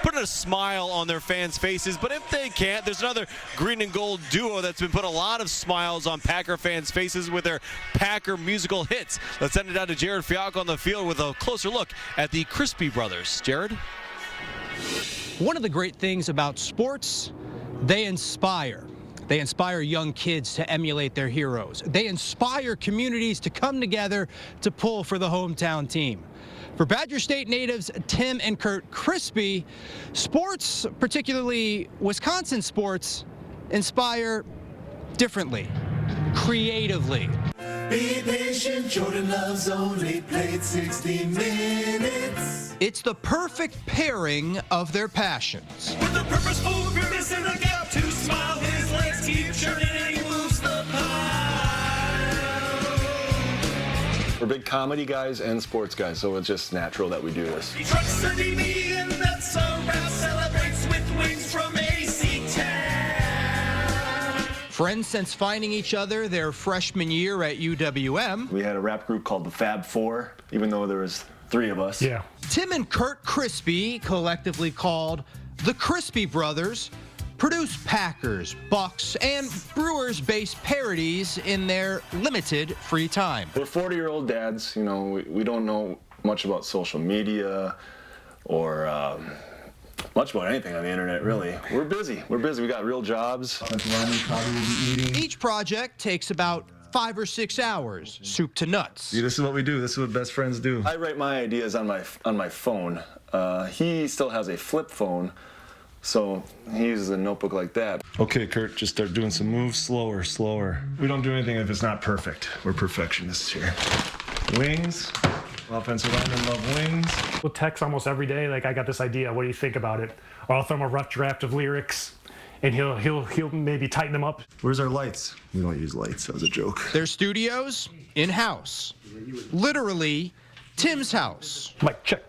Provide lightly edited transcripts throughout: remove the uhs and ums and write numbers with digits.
putting a smile on their fans' faces. But if they can't, there's another green and gold duo that's been putting a lot of smiles on Packer fans' faces with their Packer musical hits. Let's send it down to Jared Fialko on the field with a closer look at the Crispy Brothers. Jared? One of the great things about sports, they inspire. They inspire young kids to emulate their heroes. They inspire communities to come together to pull for the hometown team. For Badger State natives Tim and Kurt Crispy, sports, particularly Wisconsin sports, inspire differently, creatively. Be patient, Jordan Love's only played 60 minutes. It's the perfect pairing of their passions. With a purposeful grimace and a gap to smile, his legs keep churning and he moves the pile. We're big comedy guys and sports guys, so it's just natural that we do this. He trucks a DB and that's a wrap, celebrates with wings from AC Town. Friends since finding each other their freshman year at UWM. We had a rap group called the Fab Four, even though there was 3 of us. Yeah. Tim and Kurt Crispy, collectively called the Crispy Brothers, produce Packers, Bucks, and Brewers-based parodies in their limited free time. We're 40-year-old dads. You know, we don't know much about social media or much about anything on the internet, really. We're busy. We got real jobs. Each project takes about 5 or 6 hours, soup to nuts. See, this is what we do. This is what best friends do. I write my ideas on my phone. He still has a flip phone, so he uses a notebook like that. Okay, Kurt, just start doing some moves slower, slower. We don't do anything if it's not perfect. We're perfectionists here. Wings. Offensive linemen love wings. We'll text almost every day, like, I got this idea, what do you think about it? Or I'll throw him a rough draft of lyrics, and he'll maybe tighten them up. Where's our lights? We don't use lights. That was a joke. Their studios, in-house. Literally, Tim's house. Mic check,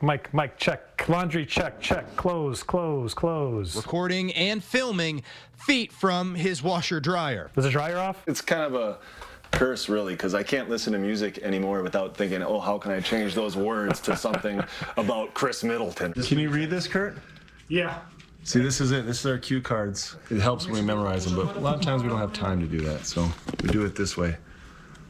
mic check, laundry check, close. Recording and filming feet from his washer-dryer. Is the dryer off? It's kind of a curse, really, because I can't listen to music anymore without thinking, oh, how can I change those words to something about Chris Middleton? Can you read this, Kurt? Yeah. See, this is it. This is our cue cards. It helps when we memorize them, but a lot of times we don't have time to do that, so we do it this way,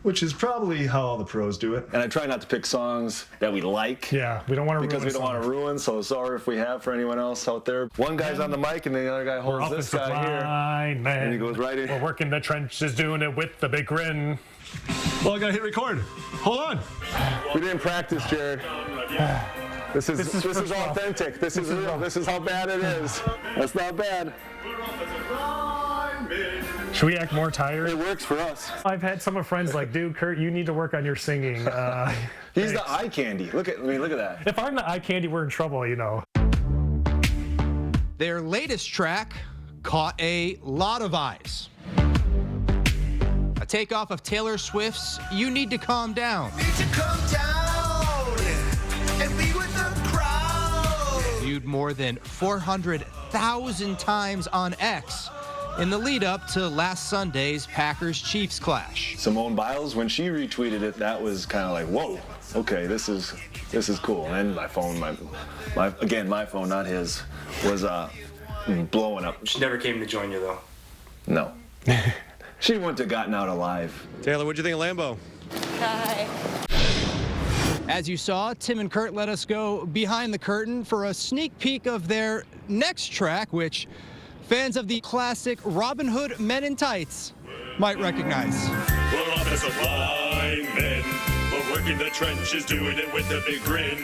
which is probably how all the pros do it. And I try not to pick songs that we like. Yeah, we don't want to ruin because we don't want to ruin, so sorry if we have for anyone else out there. One guy's on the mic and the other guy holds this guy here. And he goes right in. We're working the trenches, doing it with the big grin. Well, I gotta hit record. Hold on. We didn't practice, Jared. This is authentic. This is real. This is how bad it is. That's not bad. Should we act more tired? It works for us. I've had some of friends like, dude, Kurt, you need to work on your singing. He's the eye candy. Look at that. If I'm the eye candy, we're in trouble, you know. Their latest track caught a lot of eyes. A takeoff of Taylor Swift's You Need to Calm Down. Need to come down and be with the crowd. Viewed more than 400,000 times on X in the lead up to last Sunday's Packers-Chiefs clash. Simone Biles, when she retweeted it, that was kind of like, whoa, okay, this is cool. And my phone, my phone, not his, was blowing up. She never came to join you, though. No. She wouldn't have gotten out alive. Taylor, what'd you think of Lambeau? Hi. As you saw, Tim and Kurt let us go behind the curtain for a sneak peek of their next track, which fans of the classic Robin Hood Men in Tights might recognize. We're offensive linemen. We're working the trenches, doing it with a big grin.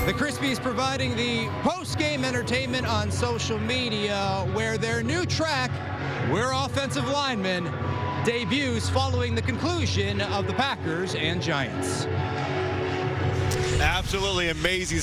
The Crispies providing the post-game entertainment on social media, where their new track, We're Offensive Linemen, debuts following the conclusion of the Packers and Giants. Absolutely amazing